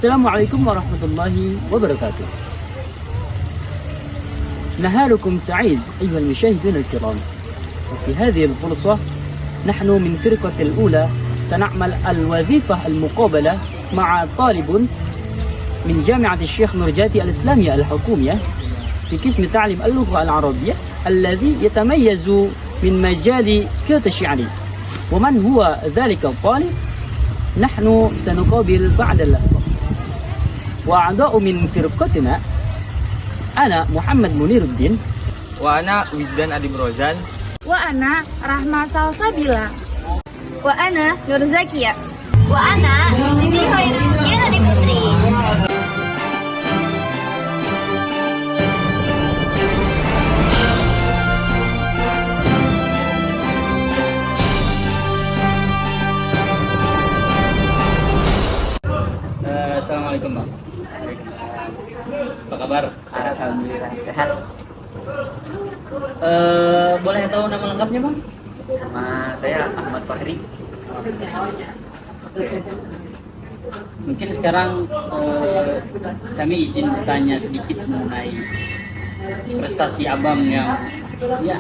Assalamualaikum warahmatullahi wabarakatuh. نهاركم سعيد أيها المشاهدون الكرام. وفي هذه الفرصة نحن من فرقة الأولى سنعمل الوظيفة المقابلة مع طالب من جامعة الشيخ نورجاتي الإسلامية الحكومية في قسم تعليم اللغة العربية الذي يتميز من مجال كتابة الشعر. ومن هو ذلك الطالب؟ نحن سنقابل بعد اللحظة. وأعضاء من فرقتنا أنا محمد منير الدين، وأنا وجدان Adim Rozan, وأنا رحمة Salsabila, وأنا Nur Zakia, وأنا Siti Khairuddin Hadi Putri. Assalamualaikum Bang. Apa kabar? Sehat? Alhamdulillah sehat. Boleh tahu nama lengkapnya Bang? Nama saya Ahmad Fahri. Mungkin sekarang kami izin bertanya sedikit mengenai prestasi Abang yang ya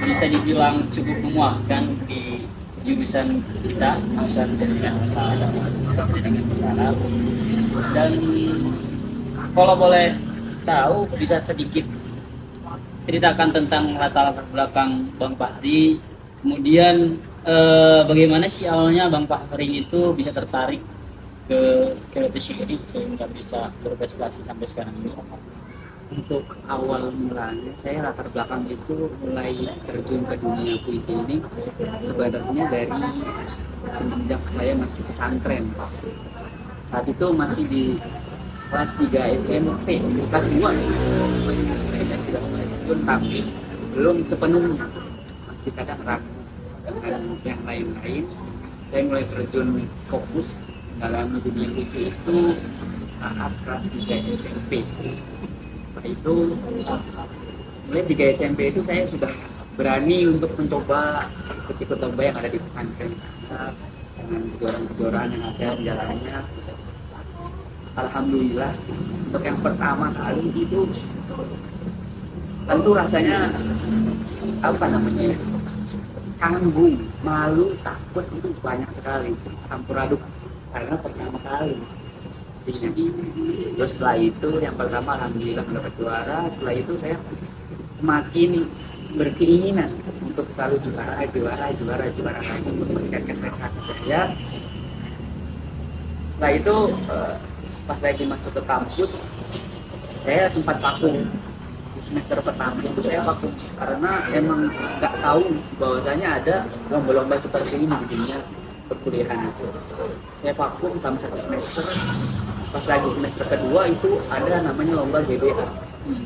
bisa dibilang cukup memuaskan di jurusan kita, jurusan pendidikan bahasa Arab. Dan kalau boleh tahu bisa sedikit ceritakan tentang latar belakang Bang Fahri, kemudian bagaimana sih awalnya Bang Fahri itu bisa tertarik ke puisi ini sehingga bisa berprestasi sampai sekarang ini? Untuk awal mulanya saya latar belakang itu mulai terjun ke dunia puisi ini sebenarnya dari semenjak saya masih pesantren. Saat itu masih di kelas 3 SMP, kelas 2 saya tidak mulai terjun, tapi belum sepenuhnya, masih kadang ragu dengan yang lain-lain. Saya mulai terjun fokus dalam dunia puisi itu saat kelas 3 SMP. Setelah itu mulai 3 SMP itu saya sudah berani untuk mencoba ikut lomba yang ada di pesantren dengan kejuaraan-kejuaraan yang ada di jalannya. Alhamdulillah untuk yang pertama kali itu tentu rasanya canggung, malu, takut itu banyak sekali, campur aduk karena pertama kali. Terus setelah itu yang pertama alhamdulillah mendapat juara. Setelah itu saya semakin berkeinginan untuk selalu juara lagi untuk meningkatkan prestasi saya. Setelah itu pas lagi masuk ke kampus saya sempat vakum. Di semester pertama itu saya vakum karena emang nggak tahu bahwasanya ada lomba-lomba seperti ini di dunia perkuliahan itu. Saya vakum selama 1 semester. Pas lagi semester kedua itu ada namanya lomba GBA.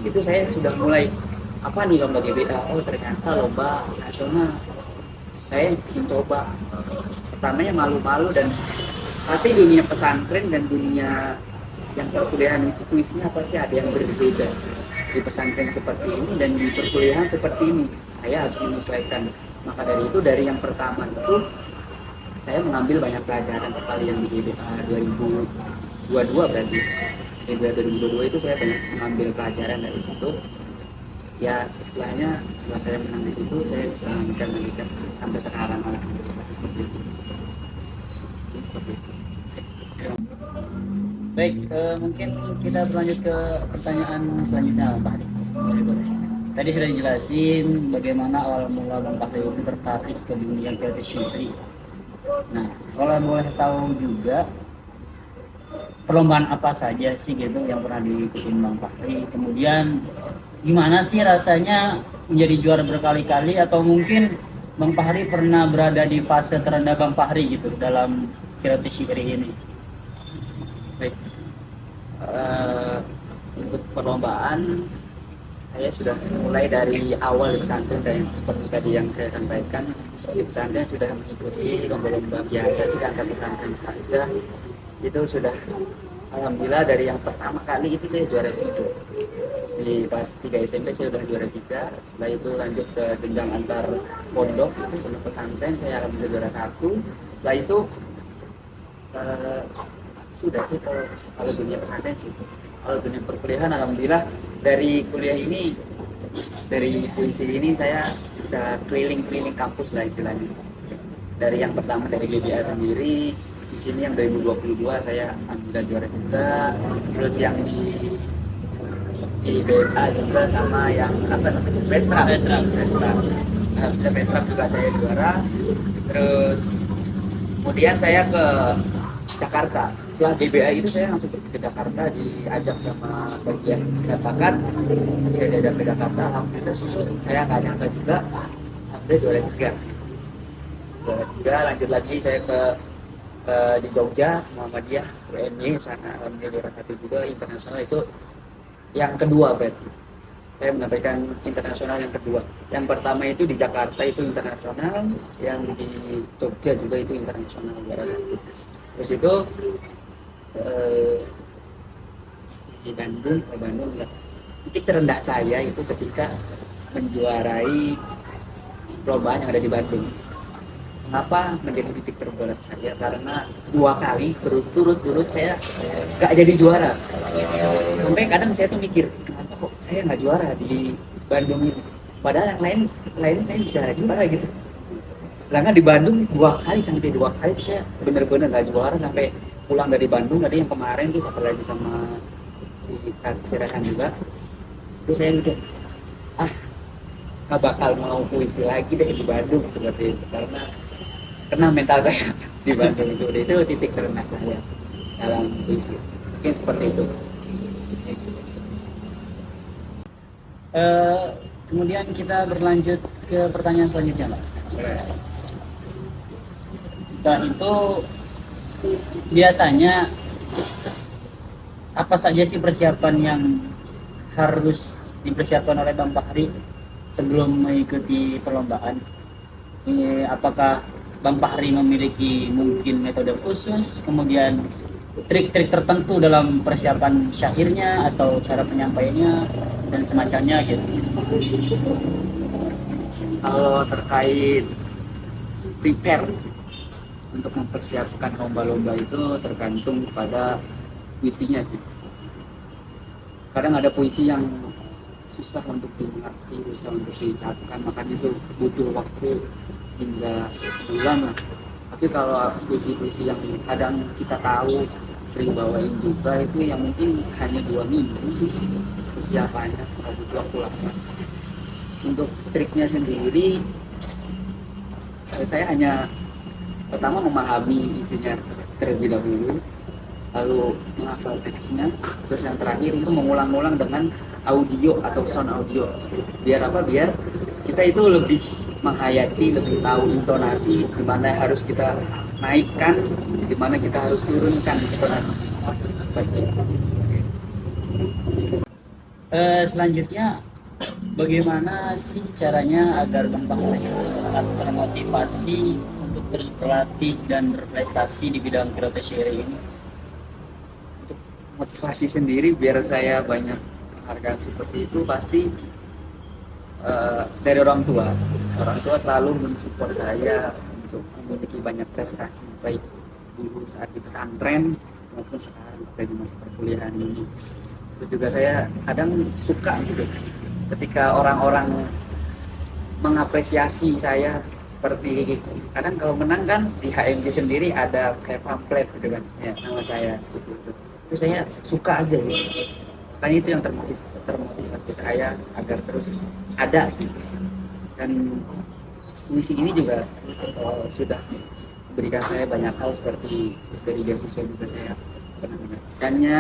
Itu saya sudah mulai, apa nih lomba GBA? Oh ternyata lomba nasional. Saya mencoba. Pertamanya malu-malu dan pasti dunia pesantren dan dunia yang perkuliahan itu puisinya pasti ada yang berbeda. Di pesantren seperti ini dan di perkuliahan seperti ini. Saya harus menyesuaikan. Maka dari itu dari yang pertama itu saya mengambil banyak pelajaran sekali yang di GBA 2022 berarti. Di 2022 itu saya banyak mengambil pelajaran dari situ. Ya setelah saya menang di situ saya bisa melanjutkan sampai sekarang alhamdulillah. Seperti itu. Baik, mungkin kita berlanjut ke pertanyaan selanjutnya Pak Fahri. Tadi sudah dijelasin bagaimana awal mula Bang Fahri itu tertarik ke dunia kreatif syifri. Nah, kalau boleh tahu juga perlombaan apa saja sih gitu yang pernah diikutin Bang Fahri? Kemudian gimana sih rasanya menjadi juara berkali-kali, atau mungkin Bang Fahri pernah berada di fase terendah Bang Fahri gitu dalam kreatif syifri ini? Baik, untuk perlombaan saya sudah mulai dari awal di pesantren dan seperti tadi yang saya sampaikan, di pesantren sudah mengikuti lomba-lomba biasa sih antar pesantren saja. Itu sudah alhamdulillah dari yang pertama kali itu saya juara 3. Di kelas 3 SMP saya sudah juara 3. Setelah itu lanjut ke jenjang antar pondok, itu pondok pesantren saya alhamdulillah juara 1. Setelah itu sudah sih kalau dunia pesantren sih. Kalau dunia perkuliahan alhamdulillah dari kuliah ini, dari puisi ini saya bisa keliling-keliling kampus lah istilahnya. Dari yang pertama dari GBA sendiri, di sini yang 2022 saya alhamdulillah juara juga. Terus yang di BSA juga, sama yang apa namanya Besra. Alhamdulillah Besra juga saya juara. Terus kemudian saya ke Jakarta. Setelah GBA itu saya langsung pergi ke Jakarta, diajak sama bagian bakat. Saya diajak ke Jakarta, alhamdulillah saya nggak nyangka juga, alhamdulillah juara 3. Juara 3, lanjut lagi saya ke di Jogja, Muhammadiyah, UNY sana, alhamdulillah juara 1 juga. Internasional itu yang kedua berarti. Saya menyampaikan internasional yang kedua. Yang pertama itu di Jakarta itu internasional, yang di Jogja juga itu internasional juara 1. Terus itu di Bandung ya. Titik terendah saya itu ketika menjuarai perlombaan yang ada di Bandung. Kenapa menjadi titik terberat saya? Karena 2 kali berturut-turut saya nggak jadi juara. Sampai kadang saya tuh mikir, kenapa kok saya nggak juara di Bandung ini? Padahal yang lain saya bisa juara gitu. Sedangkan di Bandung 2 kali sampai 2 kali itu saya benar-benar nggak juara, sampai pulang dari Bandung. Tadi yang kemarin tuh sampai lagi sama si Rehan juga. Terus saya mikir, nggak bakal mau puisi lagi deh di Bandung seperti itu, karena kena mental saya di Bandung itu titik terendah saya dalam puisi. Mungkin seperti itu. Kemudian kita berlanjut ke pertanyaan selanjutnya, Pak. Setelah itu biasanya apa saja sih persiapan yang harus dipersiapkan oleh Bang Fahri sebelum mengikuti perlombaan? Apakah Bang Fahri memiliki mungkin metode khusus, kemudian trik-trik tertentu dalam persiapan syairnya atau cara penyampaiannya dan semacamnya gitu? Kalau terkait prepare untuk mempersiapkan lomba-lomba itu tergantung pada puisinya sih. Kadang ada puisi yang susah untuk dimengerti, susah untuk diucapkan, makanya itu butuh waktu hingga sebulan lah. Tapi kalau puisi-puisi yang kadang kita tahu sering bawain juga, itu yang mungkin hanya 2 minggu sih persiapannya, kalau butuh waktu lama. Untuk triknya sendiri, saya hanya pertama memahami isinya terlebih dahulu, lalu menghafal teksnya, terus yang terakhir itu mengulang-ulang dengan audio atau sound audio. Biar apa? Biar kita itu lebih menghayati, lebih tahu intonasi, di mana harus kita naikkan, di mana kita harus turunkan intonasi. Selanjutnya, bagaimana sih caranya agar Bang Fahri termotivasi untuk terus berlatih dan berprestasi di bidang qiraat syairi ini? Untuk motivasi sendiri biar saya banyak penghargaan seperti itu pasti dari orang tua. Orang tua selalu mensupport saya untuk memiliki banyak prestasi, baik dulu saat di pesantren maupun sekarang di masa perkuliahan ini. Terus juga saya kadang suka gitu ketika orang-orang mengapresiasi saya, seperti kadang kalau menang kan di HMJ sendiri ada kayak pamflet gitu kan, ya, nama saya seperti itu. Terus saya suka aja gitu. Makanya itu yang termotivasi saya agar terus ada gitu. Dan puisi ini juga sudah memberikan saya banyak hal, seperti dari beasiswa juga saya pernah mendapatkannya,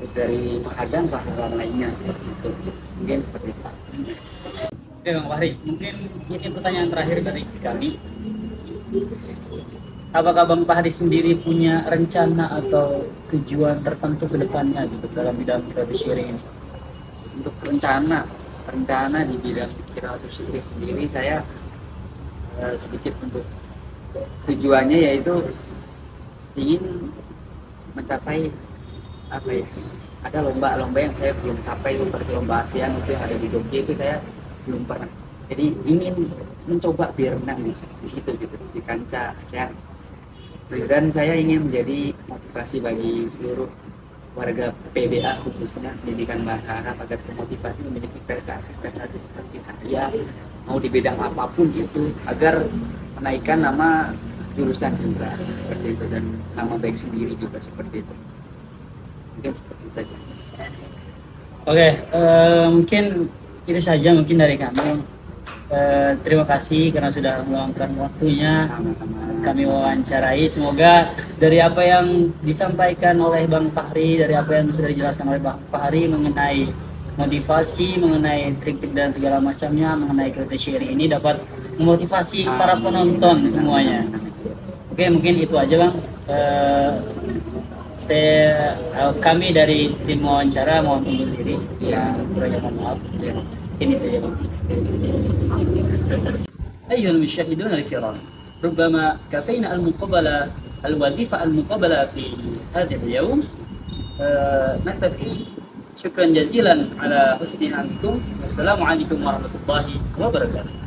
terus dari penghargaan lainnya seperti itu. Mungkin seperti itu. Oke Bang Fahri, mungkin ini pertanyaan terakhir dari kami. Apakah Bang Fahri sendiri punya rencana atau tujuan tertentu ke depannya gitu dalam bidang qiraat syairi ini? Untuk rencana di bidang qiraat syairi sendiri, saya sedikit untuk tujuannya yaitu ingin mencapai apa ya? Ada lomba-lomba yang saya belum capai, seperti lomba ASEAN itu yang ada di Jogja, itu saya belum pernah. Jadi ingin mencoba biar menang di situ gitu, di kancah ASEAN. Dan saya ingin menjadi motivasi bagi seluruh warga PBA khususnya pendidikan bahasa Arab agar termotivasi memiliki prestasi-prestasi seperti saya, mau di bidang apapun itu, agar menaikkan nama jurusan juga seperti itu dan nama baik sendiri juga seperti itu. Mungkin seperti itu aja. Oke, mungkin itu saja mungkin dari kami. Terima kasih karena sudah meluangkan waktunya Sama-sama. kami wawancarai. Semoga dari apa yang disampaikan oleh Bang Fahri, dari apa yang sudah dijelaskan oleh Bang Fahri mengenai motivasi, mengenai trik-trik dan segala macamnya, mengenai kriteria syiri ini dapat memotivasi para penonton semuanya. Oke, mungkin itu aja Bang. Kami dari tim wawancara mohon undur diri. Ya, mohon maaf. Ya, ini aja Bang. أيها المشاهدون الكرام، ربما كفينا الوظيفة المقابلة في هذا اليوم. نكتفي. شكرا جزيلا على حسن عملكم. والسلام عليكم ورحمة الله وبركاته.